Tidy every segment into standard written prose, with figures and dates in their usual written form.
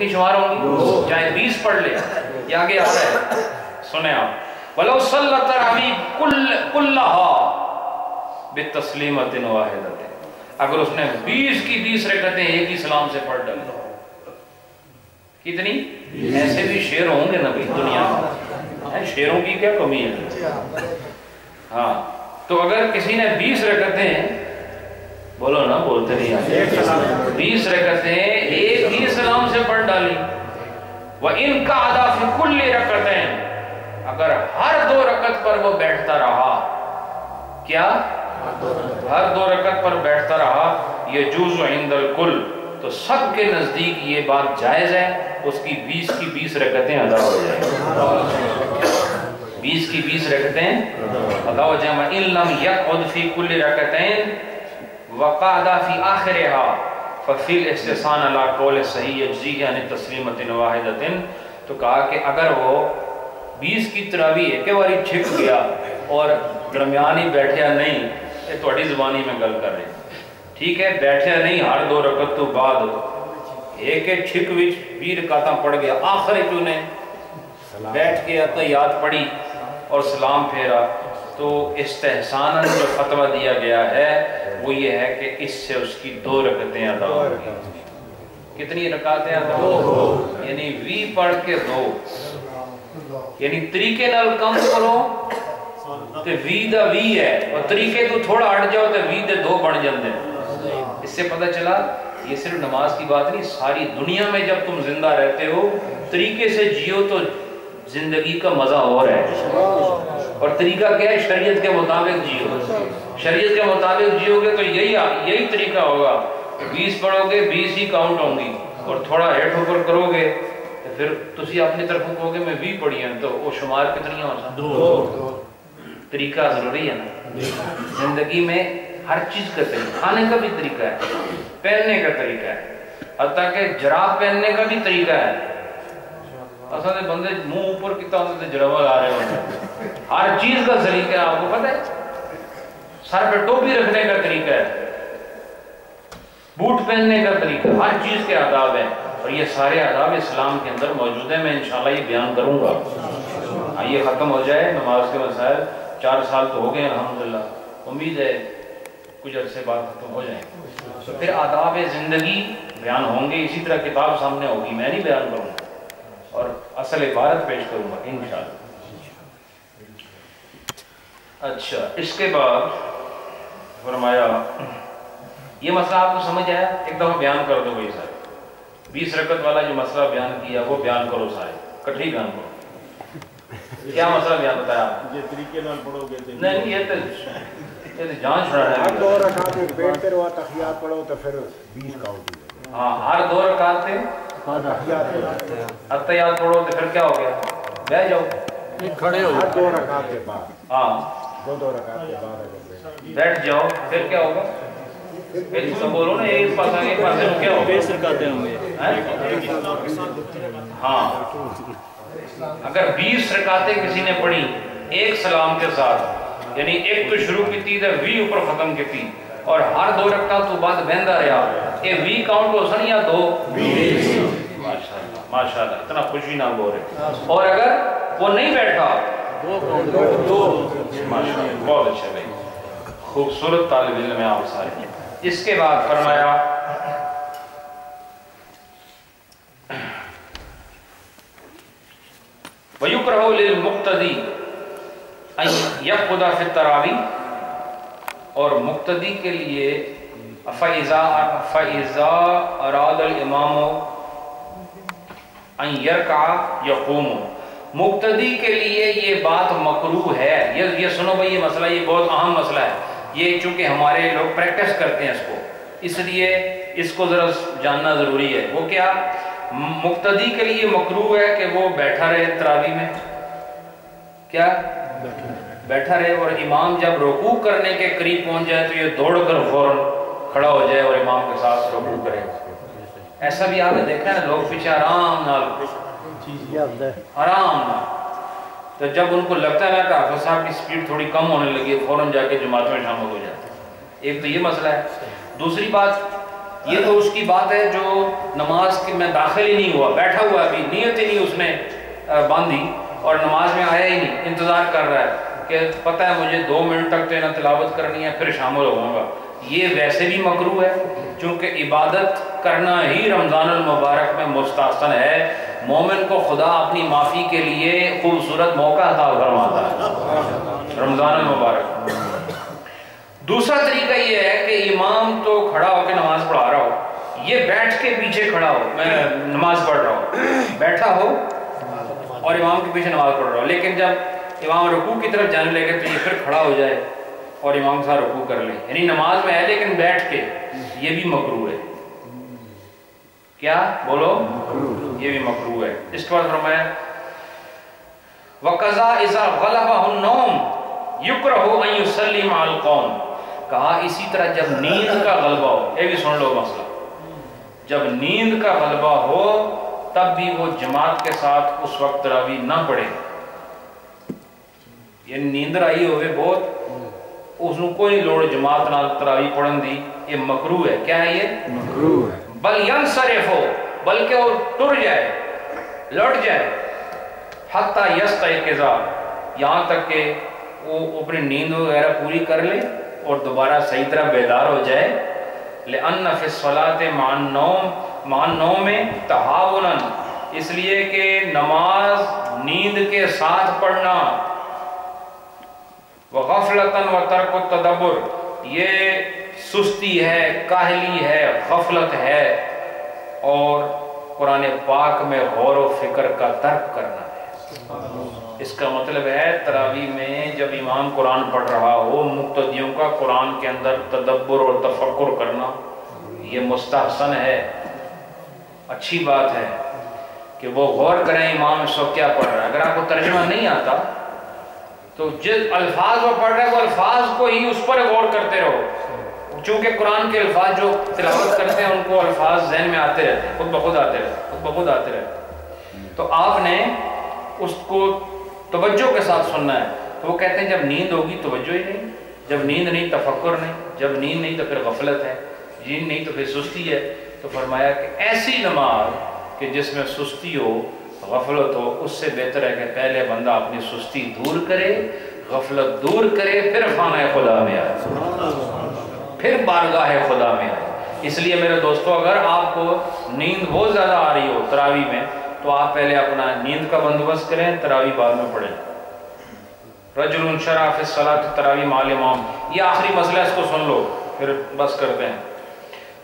کتنی شمار ہوں گی؟ چاہے 20 پڑھ لے. یہ آگے آ رہا ہے سنیں آپ. وَلَوْ صَلَّى التَّرَاوِيحَ كُلَّهَا بِالتَّسْلِيمَةٍ وَاحِدَةٍ, اگر اس نے 20 کی 20 رکعتیں ایک ہی سلام سے پڑھ ڈالی. کتنی؟ ایسے بھی شعر ہوں گے نا بھائی دنیا میں, شعروں کی کیا کمی ہے. ہاں تو اگر کسی نے 20 رکعتیں, بولو نا, بولتے نہیں آتے, 20 رکعتیں ایک ہی سلام سے پڑھ ڈالی. وَإِن قَعَدَ فِي كُلِّ رَكَعَتَيْنِ, اگر ہر 2 رکعت پر وہ بیٹھتا رہا, کیا ہر 2 رکعت پر بیٹھتا رہا, يَجُوزُ عِنْدَ الْكُلِّ, تو سب کے نزدیک یہ بات جائز ہے, اس کی 20 کی 20 رکعتیں ادا ہو جائیں. 20 کی 20 رکعتیں ادا ہو جائیں. وَإِن لَمْ يَقْعُدْ فِي كُلِّ رَكَعَتَيْنِ وَقَعَدَ فِي آخِرِهَا فَفِي الْإِسْتِحْسَانِ عَلَى قَوْلِ الصَّحِيحِ يَجْزِيهِ عَنِ التَّسْلِيمَةِ وَاحِدَةٍ, تو کہا کہ اگر وہ 20 کی تراویح ایک باری چھک گیا اور درمیانی بیٹھیا نہیں, یہ تھوڑی زبانی میں گل کر رہے ہیں, ٹھیک ہے, بیٹھیا نہیں ہر 2 رکعت تو بعد ایک چھک وچ 20 رکعتاں پڑھ گیا, آخر تو نے بیٹھ کے اتحیات پڑھی اور سلام پھیرا, تو استحساناً جو فتویٰ دیا گیا ہے وہ یہ ہے کہ اس سے اس کی 2 رکعتیں ادا ہوگی. کتنی رکعتیں ادا ہوگی؟ یعنی 20 پڑھ کے 2, یعنی طریقے نال کم کرو تو 20 دا 20 ہے, اور طریقے تو تھوڑا ہٹ جاؤ تو 20 دے 2 بن جاندے ہیں. اس سے پتہ چلا یہ صرف نماز کی بات نہیں, ساری دنیا میں جب تم زندہ رہتے ہو طریقے سے جیو تو زندگی کا مزہ اور ہے. اور طریقہ کیا ہے؟ شریعت کے مطابق جیو. شریعت کے مطابق جیو گے تو یہی طریقہ ہوگا. 20 پڑھو گے 20 ہی کاؤنٹ ہوں گی, اور تھوڑا ہیٹ اوپر کرو گے تو پھر تسی اپنی طرف کہو گے میں 20 پڑھی ہیں, تو وہ شمار کتنی ہو سکتا؟ طریقہ ضروری ہے نا زندگی میں. ہر چیز کا طریقہ, کھانے کا بھی طریقہ ہے, پہننے کا طریقہ ہے, حتیٰ کہ جراب پہننے کا بھی طریقہ ہے. اصل بندے منہ اوپر کتا ہوتے تھے جرابہ لا رہے ہوتے. ہر چیز کا طریقہ ہے, آپ کو پتہ ہے. سر پہ ٹوپی رکھنے کا طریقہ ہے, بوٹ پہننے کا طریقہ, ہر چیز کے آداب ہیں, اور یہ سارے آداب اسلام کے اندر موجود ہیں. میں انشاءاللہ یہ بیان کروں گا. آئیے ختم ہو جائے نماز کے مسائل. 4 سال تو ہو گئے الحمدللہ, امید ہے کچھ عرصے بعد ختم ہو جائیں. تو پھر آداب زندگی بیان ہوں گے, اسی طرح کتاب سامنے ہوگی, میں نہیں بیان کروں گا اور اصل عبارت پیش کروں گا انشاءاللہ. اچھا, اس کے بعد فرمایا یہ مسئلہ آپ کو سمجھ آیا؟ ایک دفعہ بیان کر دو بھائی سارے. 20 رکعت والا جو مسئلہ بیان کیا وہ بیان کرو سارے, کٹھی بیان کرو. کیا مسئلہ بیان بتایا آپ؟ یہ طریقے نال پڑھو گے نہیں, یہ تو جان چھڑا ہے. ہر 2 رکعت ایک بیٹھتے رہو, تحیات پڑھو تو پھر 20 کاؤنٹ ہو جائے. ہاں, ہر 2 رکعت پہ اتحیات پڑھو تو پھر کیا ہو گیا؟ بیٹھ جاؤ, کھڑے ہو. ہر 2 رکعت کے بعد, ہاں 2 رکعت کے بعد اگر بیٹھ جاؤ پھر کیا ہوگا؟ پھر تم بولو نا ایک پاس آگے پاسے کیا ہوگا؟ 20 رکعتیں ہوں گے. ہاں, اگر 20 رکعتیں کسی نے پڑھی ایک سلام کے ساتھ, یعنی ایک تو شروع کی تھی تو 20 اوپر ختم کی تھی, اور ہر 2 رکعت تو بعد بہندا رہا, یہ 20 کاؤنٹ ہو سن یا 2؟ 20. ماشاءاللہ ماشاءاللہ, اتنا خوشی نہ بول رہے. اور اگر وہ نہیں بیٹھا 2 کاؤنٹ 2. ماشاءاللہ, بہت اچھا بھائی, خوبصورت طالب علم ہے آپ سارے. اس کے بعد فرمایا وَيُكْرَهُ لِلْمُقْتَدِي أَن يَقْعُدَ فِي التَّرَاوِيحِ, اور مقتدی کے لیے فَإِذَا أَرَادَ الْإِمَامُ أَن يَرْكَعَ يَقُومُ, مقتدی کے لیے یہ بات مکروہ ہے. یہ سنو بھائی, یہ مسئلہ یہ بہت اہم مسئلہ ہے. یہ چونکہ ہمارے لوگ پریکٹس کرتے ہیں اس کو, اس لیے اس کو ذرا جاننا ضروری ہے. وہ کیا؟ مقتدی کے لیے مکروہ ہے کہ وہ بیٹھا رہے تراویح میں, کیا بیٹھا رہے, اور امام جب رکوع کرنے کے قریب پہنچ جائے تو یہ دوڑ کر فوراً کھڑا ہو جائے اور امام کے ساتھ رکوع کرے. ایسا بھی آپ نے دیکھا ہے نا, لوگ پیچھے آرام نال, تو جب ان کو لگتا ہے نا کہ حافظ صاحب کی سپیڈ تھوڑی کم ہونے لگی, فوراً جا کے جماعت میں شامل ہو جاتے ہیں. ایک تو یہ مسئلہ ہے. دوسری بات, یہ تو اس کی بات ہے جو نماز کے میں داخل ہی نہیں ہوا، بیٹھا ہوا ابھی، نیت ہی نہیں اس نے باندھی اور نماز میں آیا ہی نہیں، انتظار کر رہا ہے کہ پتہ ہے مجھے 2 منٹ تک تو انہیں تلاوت کرنی ہے پھر شامل ہوں گا. یہ ویسے بھی مکروہ ہے چونکہ عبادت کرنا ہی رمضان المبارک میں مستحسن ہے. مومن کو خدا اپنی معافی کے لیے خوبصورت موقع عطا فرماتا ہے رمضان المبارک. دوسرا طریقہ یہ ہے کہ امام تو کھڑا ہو کے نماز پڑھا رہا ہو، یہ بیٹھ کے پیچھے کھڑا ہو، میں نماز پڑھ رہا ہوں، بیٹھا ہو اور امام کے پیچھے نماز پڑھ رہا ہو، لیکن جب امام رکوع کی طرف جانے لگے تو یہ پھر کھڑا ہو جائے اور امام کے ساتھ رکوع کر لے، یعنی نماز میں ہے لیکن بیٹھ کے. یہ بھی مکروہ ہے. کیا بولو؟ یہ بھی مکروہ ہے. اس کے بعد فرمایا وَقَضَا إِذَا غَلَبَهُ النَّوْمُ يُكْرَهُ أَن يُصَلِّيَ مَعَ الْقَوْمِ. کہا اسی طرح جب نیند کا غلبہ ہو، یہ بھی سن لو مسئلہ، جب نیند کا غلبہ ہو تب بھی وہ جماعت کے ساتھ اس وقت تراویح نہ پڑھے. یہ نیند آئی ہوئے بہت، اس کو کوئی لوڑ جماعت نال تراویح پڑھن دی، یہ مکروہ ہے. کیا ہے یہ؟ مکروہ ہے. بل ینصرف ہو، بلکہ وہ ٹر جائے، لٹ جائے، حتی یستیقظ، یہاں تک کہ وہ اپنی نیند وغیرہ پوری کر لے اور دوبارہ صحیح طرح بیدار ہو جائے. لأن فی الصلاۃ مع النوم تہاونا، اس لیے کہ نماز نیند کے ساتھ پڑھنا، وغفلتا وترک التدبر، یہ سستی ہے، کاہلی ہے، غفلت ہے اور قرآن پاک میں غور و فکر کا ترک کرنا ہے. اس کا مطلب ہے تراویح میں جب امام قرآن پڑھ رہا ہو، مقتدیوں کا قرآن کے اندر تدبر اور تفکر کرنا یہ مستحسن ہے، اچھی بات ہے کہ وہ غور کریں امام اس وقت کیا پڑھ رہا ہے. اگر آپ کو ترجمہ نہیں آتا تو جس الفاظ وہ پڑھ رہے ہیں وہ الفاظ کو ہی اس پر غور کرتے رہو، چونکہ قرآن کے الفاظ جو تلاوت کرتے ہیں ان کو الفاظ ذہن میں آتے رہتے ہیں، خود بخود آتے رہتے. تو آپ نے اس کو توجہ کے ساتھ سننا ہے. تو وہ کہتے ہیں جب نیند ہوگی توجہ ہی نہیں، جب نیند نہیں تفکر نہیں، جب نیند نہیں تو پھر غفلت ہے، نیند نہیں تو پھر سستی ہے. تو فرمایا کہ ایسی نماز کہ جس میں سستی ہو، غفلت ہو، اس سے بہتر ہے کہ پہلے بندہ اپنی سستی دور کرے، غفلت دور کرے، پھر خانہ خدا میں آئے، پھر بارگاہ خدا میں آئے. اس لیے میرے دوستو اگر آپ کو نیند بہت زیادہ آ رہی ہو تراویح میں تو آپ پہلے اپنا نیند کا بندوبست کریں، تراویح بعد میں پڑھیں. رجل شرع فی الصلاۃ تراویح مع الامام، یہ آخری مسئلہ، اس کو سن لو پھر بس کرتے ہیں.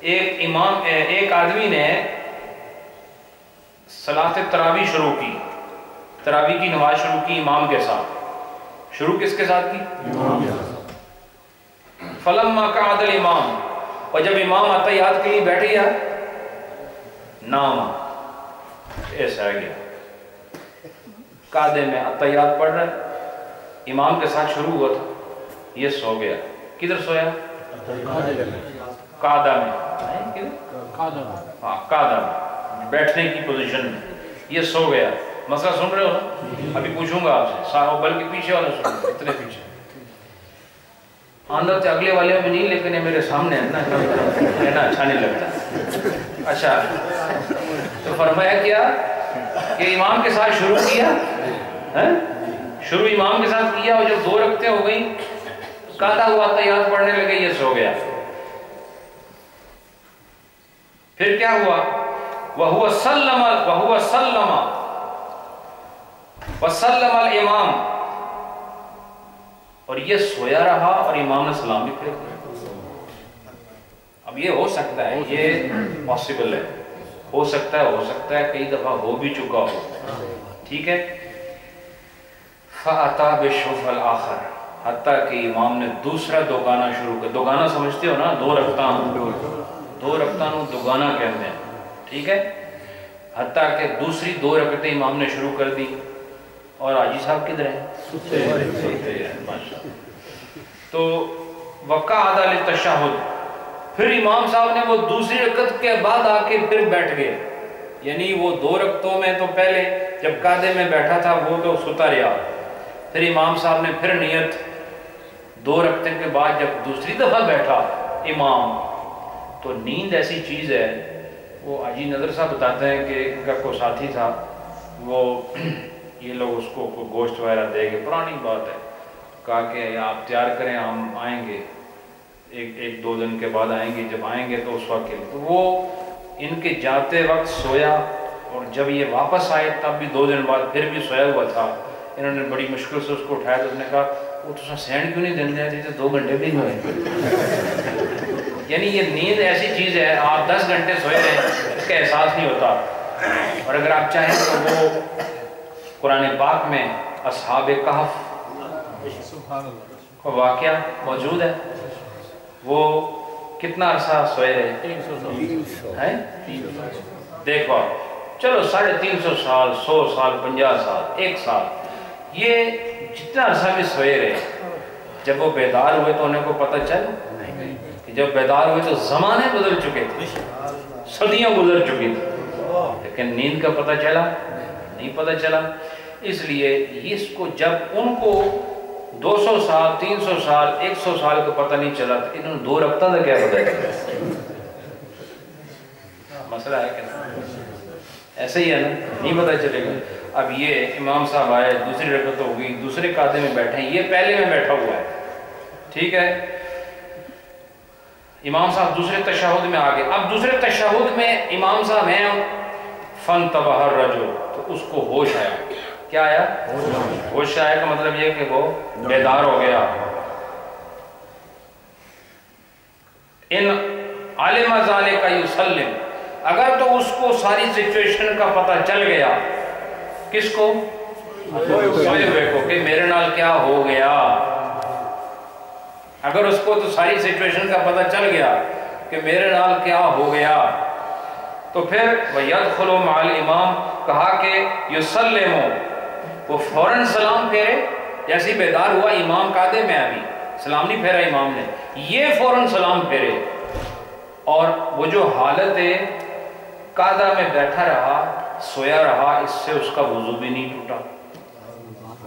ایک آدمی نے صلاۃ تراویح شروع کی، تراویح کی نماز شروع کی امام کے ساتھ. شروع کس کے ساتھ کی؟ امام کے ساتھ. فلما قعد الامام، اور جب امام اتحیات کے لیے بیٹھ گیا، نام ایسا ہے گیا، قعدے میں اتحیات پڑھ رہے، امام کے ساتھ شروع ہوا تھا، یہ سو گیا. کدھر سویا؟ قعدہ میں، ہاں قعدہ میں، بیٹھنے کی پوزیشن میں یہ سو گیا. مسئلہ سن رہے ہو نا؟ ابھی پوچھوں گا آپ سے، بلکہ پیچھے والے سن، اتنے پیچھے اندر سے اگلے والے میں نہیں، لیکن یہ میرے سامنے ہے نا، کہنا اچھا نہیں لگتا. اچھا تو فرمایا کیا کہ امام کے ساتھ شروع کیا، شروع امام کے ساتھ کیا، اور جب 2 رکعتیں ہو گئی قعدہ ہوا، تحیات پڑھنے لگے، یہ سو گیا. پھر کیا ہوا؟ وَهُوَ سَلَّمَ وَسَلَّمَ الْإِمَامِ، اور یہ سویا رہا اور امام نے سلام بھی پھیر دیا. اب یہ ہو سکتا ہے، یہ پاسبل ہے، ہو سکتا ہے کئی دفعہ ہو بھی چکا ہو، ٹھیک ہے. فَأَتَى بِالشُّفْعِ الْآخَرِ، حتیٰ کہ امام نے دوسرا دوگانہ شروع کر. دوگانہ سمجھتے ہو نا؟ 2 رکعتاں، 2 رکعتاں نو دوگانہ کہتے ہیں، ٹھیک ہے. حتیٰ کہ دوسری 2 رکعتیں امام نے شروع کر دی. اور حاجی صاحب کدھر ہیں؟ تو وقعد للتشہد، پھر امام صاحب نے وہ دوسری رکعت کے بعد آ کے پھر بیٹھ گئے. یعنی وہ 2 رکعتوں میں تو پہلے جب قعدے میں بیٹھا تھا وہ تو ستا رہا، پھر امام صاحب نے پھر نیت 2 رکعتیں کے بعد جب دوسری دفعہ بیٹھا امام تو نیند ایسی چیز ہے، وہ حاجی نظر صاحب بتاتے ہیں کہ ان کا کوئی ساتھی تھا، وہ یہ لوگ اس کو کوئی گوشت وغیرہ دے گے، پرانی بات ہے، کہا کہ آپ تیار کریں ہم آئیں گے، ایک دو دن کے بعد آئیں گے، جب آئیں گے تو اس وقت کے لیے۔ تو وہ ان کے جاتے وقت سویا، اور جب یہ واپس آئے تب بھی 2 دن بعد پھر بھی سویا ہوا تھا۔ انہوں نے بڑی مشکل سے اس کو اٹھایا، تو اس نے کہا وہ تو سینڈ کیوں نہیں دینے آئے تھے، 2 گھنٹے بھی نہیں ہوئے۔ یعنی یہ نیند ایسی چیز ہے، آپ 10 گھنٹے سوئے رہے اس کا احساس نہیں ہوتا۔ اور اگر آپ چاہیں تو وہ قرآن پاک میں اصحاب کہف کا واقعہ موجود ہے، وہ کتنا عرصہ سوئے رہے؟ 300 دیکھو، چلو 350 سال، 100 سال، 50 سال، 1 سال، یہ جتنا عرصہ بھی سوئے رہے، جب وہ بیدار ہوئے تو انہیں کو پتہ چلا کہ جب بیدار ہوئے تو زمانے گزر چکے تھے، صدیاں گزر چکی تھی، لیکن نیند کا پتہ چلا نہیں، پتہ چلا۔ اس لیے اس کو جب ان کو 200 سال، 300 سال، 100 سال کا پتہ نہیں چلا تو انہوں نے 2 رکعتوں کا کیا پتہ چلا؟ مسئلہ ہے کہ ایسے ہی ہے نا، نہیں پتہ چلے گا۔ اب یہ امام صاحب آئے، دوسری رکعت ہو گئی، دوسرے قاعدے میں بیٹھے ہیں، یہ پہلے میں بیٹھا ہوا ہے، ٹھیک ہے، امام صاحب دوسرے تشہد میں آگے۔ اب دوسرے تشہد میں امام صاحب ہیں، فانتبہ الرجل، تو اس کو ہوش آیا۔ کیا آیا؟ ہوش آیا کا مطلب یہ کہ وہ بیدار ہو گیا۔ ان علم ذالک یسلم، اگر تو اس کو ساری سچویشن کا پتہ چل گیا، کس کو؟ سوئے ہوئے کو، کہ میرے نال کیا ہو گیا۔ اگر اس کو تو ساری سچویشن کا پتہ چل گیا کہ میرے نال کیا ہو گیا، تو پھر وَيَدْخُلُ مَعَ الْإِمَامِ، کہا کہ یسلمو، وہ فوراً سلام پھیرے، جیسے بیدار ہوا امام قاعدے میں، ابھی سلام نہیں پھیرا امام نے، یہ فوراً سلام پھیرے، اور وہ جو حالت قاعدہ میں بیٹھا رہا، سویا رہا، اس سے اس کا وضو بھی نہیں ٹوٹا۔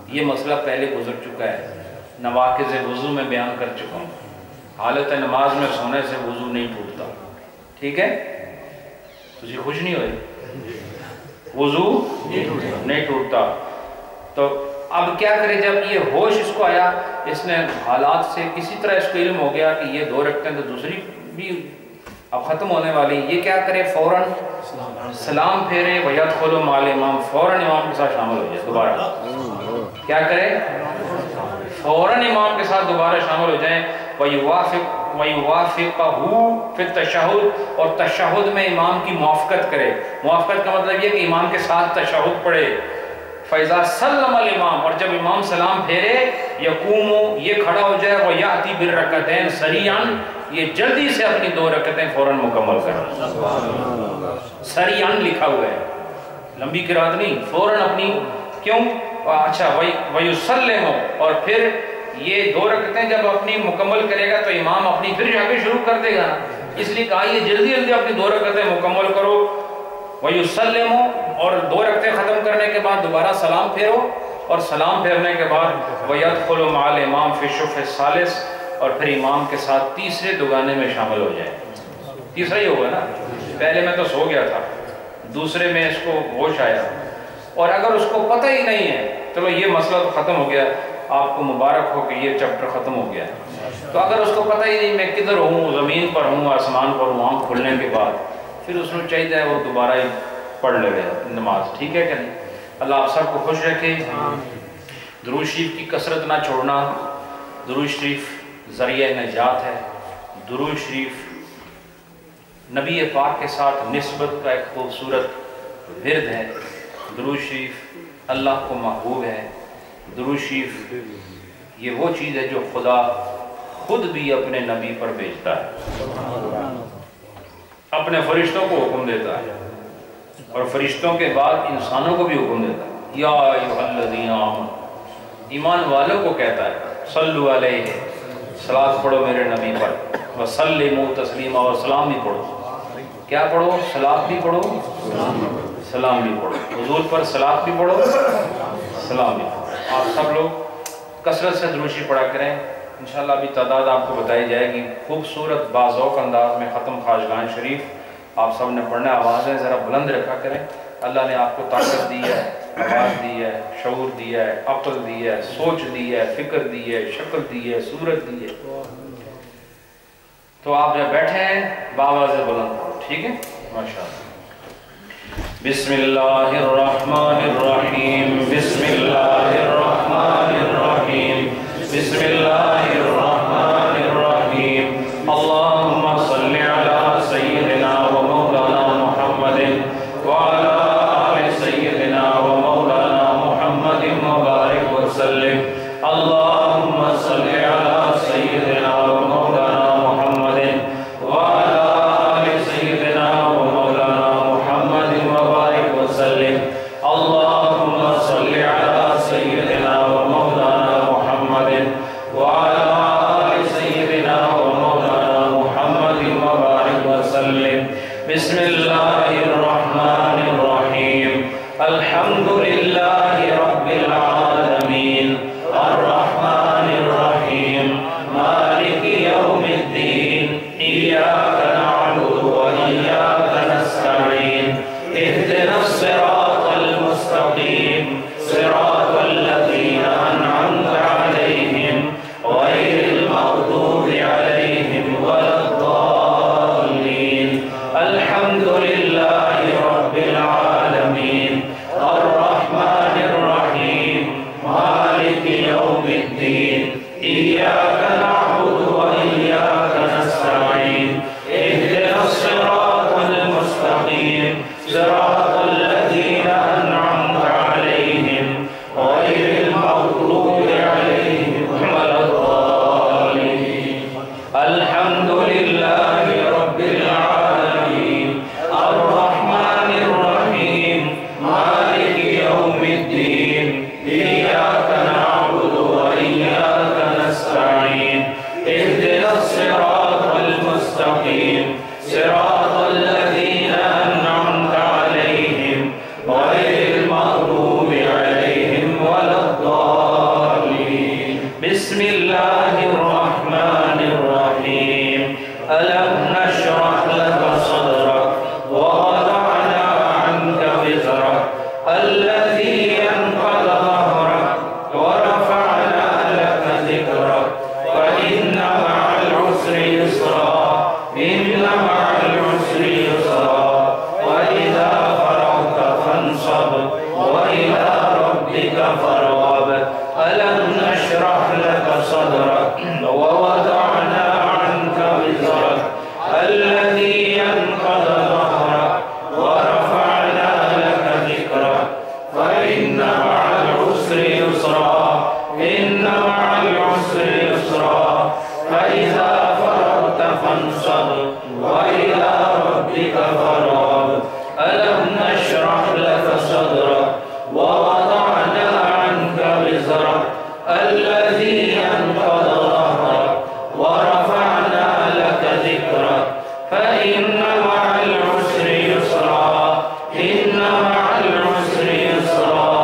یہ مسئلہ پہلے گزر چکا ہے، نواقض وضو میں بیان کر چکا ہوں، حالت نماز میں سونے سے وضو نہیں ٹوٹتا، ٹھیک ہے؟ تجھے خوش نہیں ہوئے؟ وضو نہیں ٹوٹتا۔ تو اب کیا کرے، جب یہ ہوش اس کو آیا، اس نے حالات سے کسی طرح اس کو علم ہو گیا کہ یہ 2 رکعتیں تو دوسری بھی اب ختم ہونے والی، یہ کیا کرے، فوراً سلام پھیرے، وَيَدْخُلُ مَعَ الْإِمَامِ، فوراً امام کے ساتھ شامل ہو جائے، دوبارہ کیا کرے، فوراً امام کے ساتھ دوبارہ شامل ہو جائیں۔ وَيُوَافِقَهُ فِي التَّشَهُدِ، اور تشہد میں امام کی موافقت کرے۔ موافقت کا مطلب یہ کہ امام کے ساتھ تشہد پڑھے۔ فَإِذَا سَلَّمَ الْإِمَامُ، اور جب امام سلام پھیرے، يَقُومُ، یہ کھڑا ہو جائے، وَيَأْتِي بِالرَّكَعَتَيْنِ سَرِيعًا، یہ جلدی سے اپنی 2 رکعتیں فوراً مکمل کرے۔ سریعاً لکھا ہوا ہے، لمبی قرات نہیں، فوراً اپنی، کیوں؟ اچھا، وَيُسَلِّمُ، اور پھر یہ 2 رکعتیں جب اپنی مکمل کرے گا تو امام اپنی پھر جا کے شروع کر دے گا، اس لیے کہا یہ جلدی جلدی اپنی 2 رکعتیں مکمل کرو۔ وَيُسَلِّمُ، اور 2 رکعتیں ختم کرنے کے بعد دوبارہ سلام پھیرو، اور سلام پھیرنے کے بعد وَيَدْخُلُ مَعَ الْإِمَامِ فِي الشَّفِّ الثَّالِثِ، اور پھر امام کے ساتھ تیسرے دوگانے میں شامل ہو جائے۔ تیسرا ہی ہوگا نا، پہلے میں تو سو گیا تھا، دوسرے میں اس کو ہوش آیا، اور اگر اس کو پتہ ہی نہیں ہے، چلو یہ مسئلہ تو ختم ہو گیا، آپ کو مبارک ہو کہ یہ چیپٹر ختم ہو گیا۔ تو اگر اس کو پتہ ہی نہیں میں کدھر ہوں، زمین پر ہوں، آسمان پر ہوں، آنکھ کھلنے کے بعد، پھر اس میں چاہیے وہ دوبارہ ہی پڑھ لے نماز، ٹھیک ہے کہ نہیں؟ اللہ آپ سب کو خوش رکھے۔ درود شریف کی کثرت نہ چھوڑنا، درود شریف ذریعہ نجات ہے، درود شریف نبی پاک کے ساتھ نسبت کا ایک خوبصورت ورد ہے، درود شریف اللہ کو محبوب ہے، درود شریف یہ وہ چیز ہے جو خدا خود بھی اپنے نبی پر بھیجتا ہے، اپنے فرشتوں کو حکم دیتا ہے، اور فرشتوں کے بعد انسانوں کو بھی حکم دیتا ہے، یا ایھا الذین آمنوا، ایمان والوں کو کہتا ہے صلو علیہ، صلاۃ پڑھو میرے نبی پر، وسلموا تسلیما، اور سلام بھی پڑھو۔ کیا پڑھو؟ صلاۃ بھی پڑھو، سلام بھی پڑھو، حضور پر صلاۃ بھی پڑھو، سلام بھی پڑھو۔ آپ سب لوگ کثرت سے درود شریف پڑھا کریں، انشاءاللہ ابھی تعداد آپ کو بتائی جائے گی. خوبصورت باذوق انداز میں ختم خواجگان شریف آپ سب نے پڑھنا ہے. آوازیں ذرا بلند رکھا کریں. اللہ نے آپ کو طاقت دی ہے, آواز دی ہے, شعور دیا ہے, عقل دی ہے, سوچ دی ہے, فکر دی ہے, شکل دی ہے, صورت دی ہے. تو آپ جب بیٹھے ہیں بآواز بلند پڑھو, ٹھیک ہے؟ ماشاءاللہ. بسم اللہ الرحمن الرحیم. بسم اللہ الرحمن الرحیم. بسم اللہ الرحمن الرحیم. اللہم صلی علی سیدنا و مولانا محمد وعلی آل سیدنا و مولانا محمد مبارک وسلم. اللہم صلی علی سیدنا و مولانا محمد وعلی آل سیدنا و مولانا محمد مبارک وسلم. اللہم صلی علی سیدنا و مولانا محمد وعلی آل سیدنا و مولانا محمد مبارک وسلم. بسم اللہ الرحمن الرحیم. الحمد للہ رب العالمین الرحمن الرحیم مالک یوم الدین. ایاک نعبد و ایاک نستعین. اہدنا الصراط المستقیم صراط الذین انعمت علیہم غیر المغضوب علیہم ولا الضالین. الحمد للہ رب العالمین الرحمن الرحیم مالک یوم الدین. ایاک نعبد و ایاک نستعین. اہدنا الصراط المستقیم صراط الذین انعمت علیہم غیر المغضوب علیہم ولا الضالین. الحمد للہ رب العالمین الرحمن الرحیم مالک یوم الدین. ایاک نعبد و ایاک نستعین. اہدنا الصراط المستقیم صراط الذین انعمت علیہم غیر المغضوب علیہم ولا الضالین. بسم اللہ الرحمن الرحیم. ألم نشرح لك صدرك ووضعنا عنك وزرك الذي أنقض ظهرك ورفعنا لك ذكرك فإن مع العسر يسرا. إن مع العسر يسرا. وإذا فرغت فانصب وإلى ربك فارغب. ألم نشرح لك صدرك ووضعنا عنك وزرك الذي أنقض ظهرك ورفعنا لك ذكرك فإن مع العسر يسرا. إن مع العسر يسرا. فإذا فرغت فانصب وإلى ربك فارغب. ألم نشرح لك صدرك ووضعنا عنك وزرك الذي أنقض ظهرك ورفعنا لك ذكرك فإن مع العسر يسرا. إن مع العسر يسرا.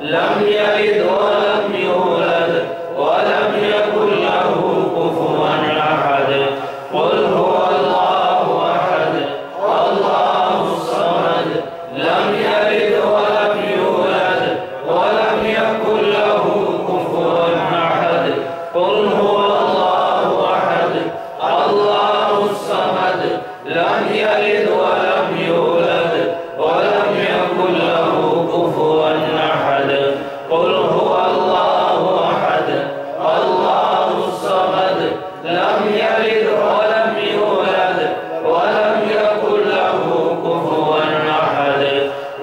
لم يلد ولم يولد ولم يكن له كفوا أحد قل هو الله أحد الله الصمد لم يلد ولم يولد ولم يكن له كفوا أحد قل هو الله أحد الله الصمد لم يلد ولم يولد ولم يكن له كفوا أحد قل هو الله أحد الله الصمد لم يلد ولم يولد ولم يكن له كفوا أحد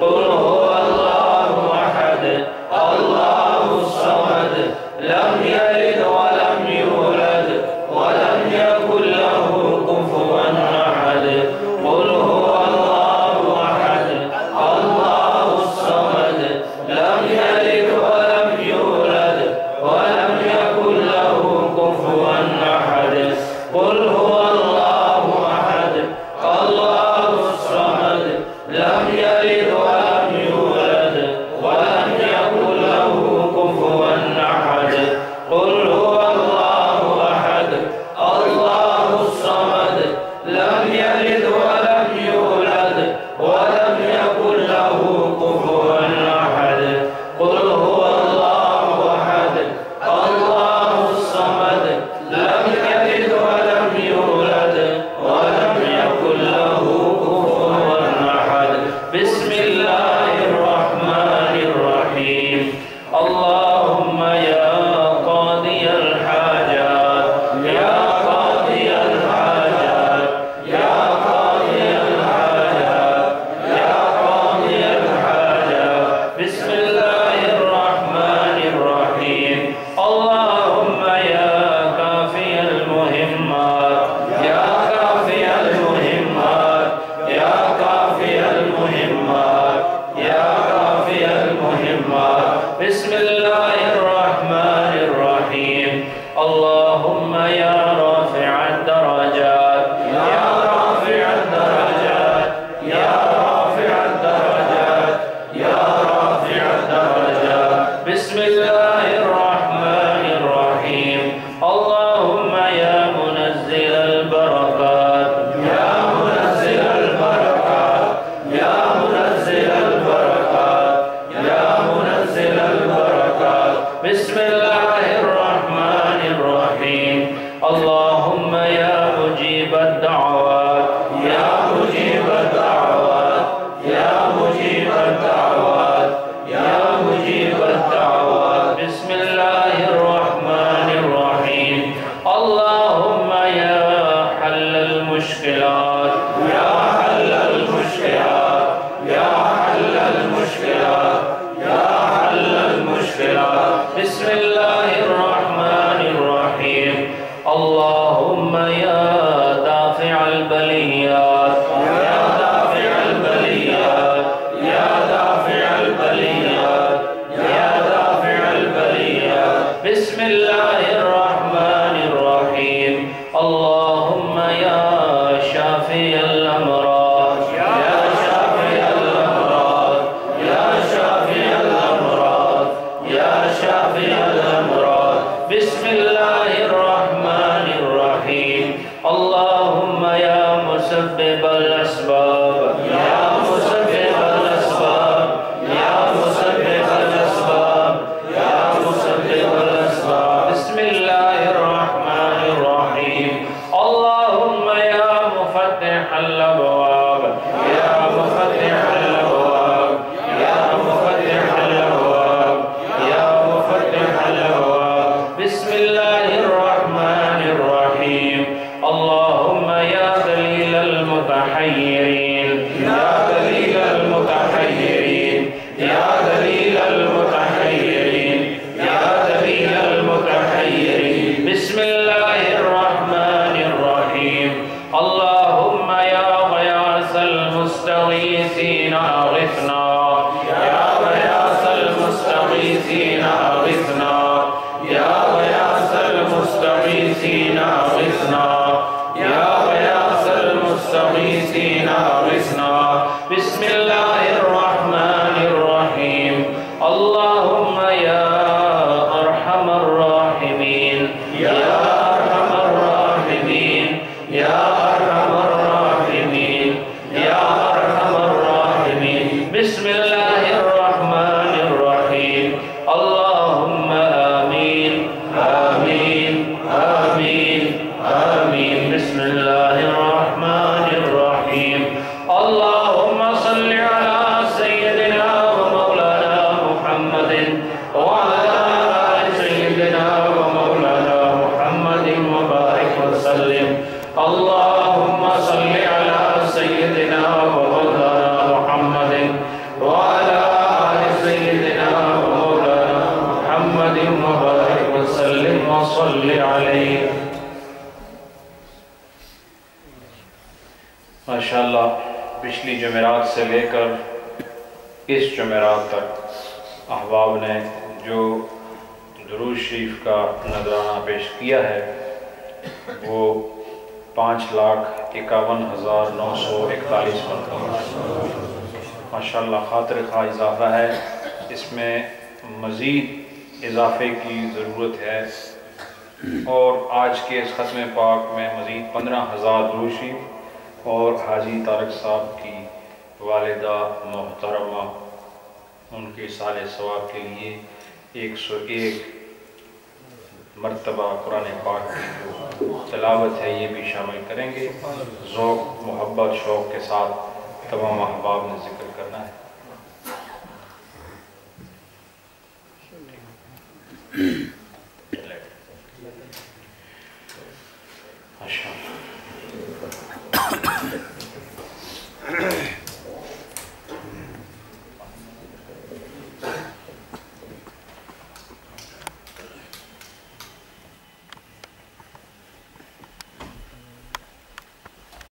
قل هو الله أحد الله الصمد لم يلد ولم يولد ولم يكن له كفوا أحد قل هو الله أحد الله الصمد لم يلد ولم يولد ولم يكن له كفوا أحد قل هو الله أحد الله الصمد لم يلد ولم يولد ولم يكن له كفوا أحد قل هو الله أحد الله الصمد لم يلد ولم يولد ولم يكن له كفوا أحد قل هو الله أحد الله الصمد لم يلد ولم يولد ولم يكن له كفوا أحد بسم الله الرحمن الرحيم اللهم يا قاضي الحاجات يا قاضي الحاجات يا قاضي الحاجات يا قاضي الحاجات ماشاءاللہ پچھلی جمعرات سے لے کر اس جمعرات تک احباب نے جو درود شریف کا نذرانہ پیش کیا ہے وہ 5,51,941 مرتبہ ماشاءاللہ خاطر خواہ اضافہ ہے، اس میں مزید اضافے کی ضرورت ہے، اور آج کے اس ختم پاک میں مزید 15,000 درود شریف اور حاجی طارق صاحب کی والدہ محترمہ ان کے سال ثواب کے لیے 101 مرتبہ قرآن پاک کی جو تلاوت ہے یہ بھی شامل کریں گے۔ ذوق، محبت، شوق کے ساتھ تمام احباب نے ذکر کرنا ہے۔